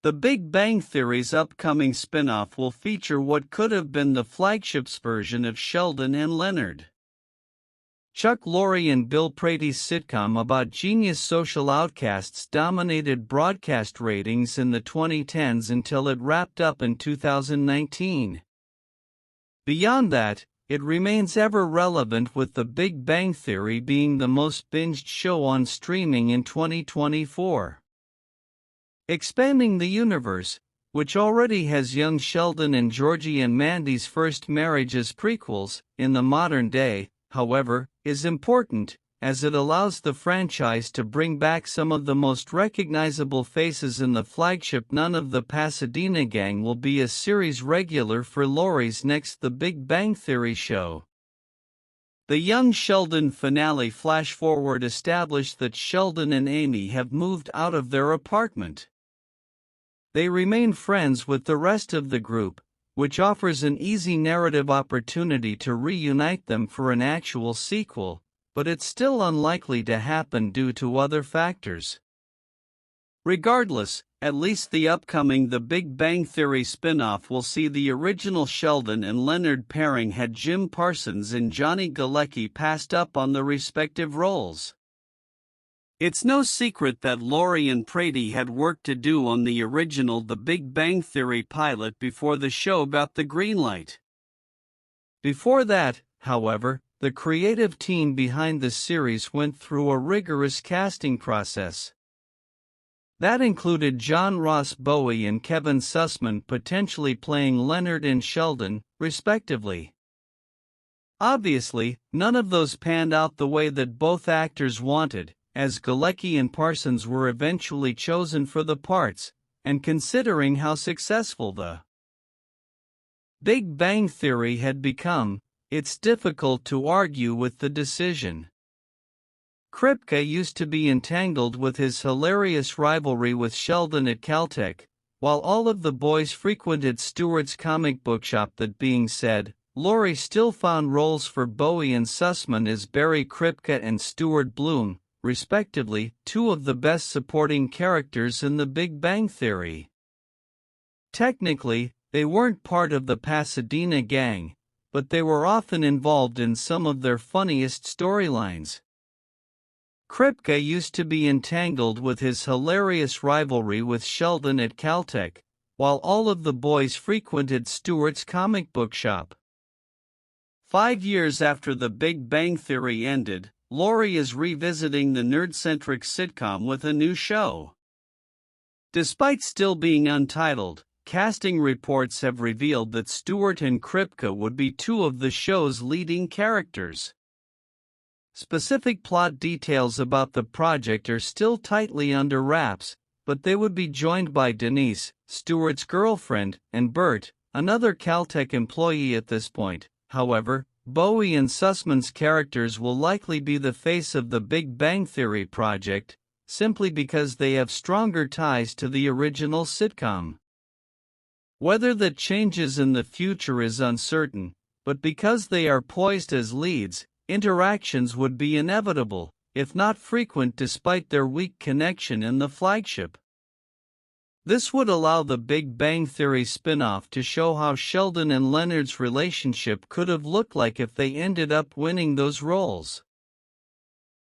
The Big Bang Theory's upcoming spin-off will feature what could have been the flagship's version of Sheldon and Leonard. Chuck Lorre and Bill Prate's sitcom about genius social outcasts dominated broadcast ratings in the 2010s until it wrapped up in 2019. Beyond that, it remains ever relevant, with The Big Bang Theory being the most binged show on streaming in 2024. Expanding the universe, which already has young Sheldon and Georgie and Mandy's first marriage as prequels, in the modern day, however, is important, as it allows the franchise to bring back some of the most recognizable faces in the flagship. None of the Pasadena gang will be a series regular for Lorre's next The Big Bang Theory show. The Young Sheldon finale flash-forward established that Sheldon and Amy have moved out of their apartment. They remain friends with the rest of the group, which offers an easy narrative opportunity to reunite them for an actual sequel, but it's still unlikely to happen due to other factors. Regardless, at least the upcoming The Big Bang Theory spin-off will see the original Sheldon and Leonard pairing had Jim Parsons and Johnny Galecki passed up on the respective roles. It's no secret that Lorre and Prate had work to do on the original The Big Bang Theory pilot before the show got the green light. Before that, however, the creative team behind the series went through a rigorous casting process. That included John Ross Bowie and Kevin Sussman potentially playing Leonard and Sheldon, respectively. Obviously, none of those panned out the way that both actors wanted, as Galecki and Parsons were eventually chosen for the parts, and considering how successful the Big Bang Theory had become, it's difficult to argue with the decision. Kripke used to be entangled with his hilarious rivalry with Sheldon at Caltech, while all of the boys frequented Stewart's comic book shop. That being said, Lorre still found roles for Bowie and Sussman as Barry Kripke and Stuart Bloom, respectively, two of the best supporting characters in The Big Bang Theory. Technically, they weren't part of the Pasadena gang, but they were often involved in some of their funniest storylines. Kripke used to be entangled with his hilarious rivalry with Sheldon at Caltech, while all of the boys frequented Stewart's comic book shop. 5 years after The Big Bang Theory ended, Lorre is revisiting the nerd-centric sitcom with a new show. Despite still being untitled, casting reports have revealed that Stewart and Kripke would be two of the show's leading characters. Specific plot details about the project are still tightly under wraps, but they would be joined by Denise, Stewart's girlfriend, and Bert, another Caltech employee at this point. However, Bowie and Sussman's characters will likely be the face of the Big Bang Theory project, simply because they have stronger ties to the original sitcom. Whether that changes in the future is uncertain, but because they are poised as leads, interactions would be inevitable, if not frequent, despite their weak connection in the flagship. This would allow the Big Bang Theory spin-off to show how Sheldon and Leonard's relationship could have looked like if they ended up winning those roles.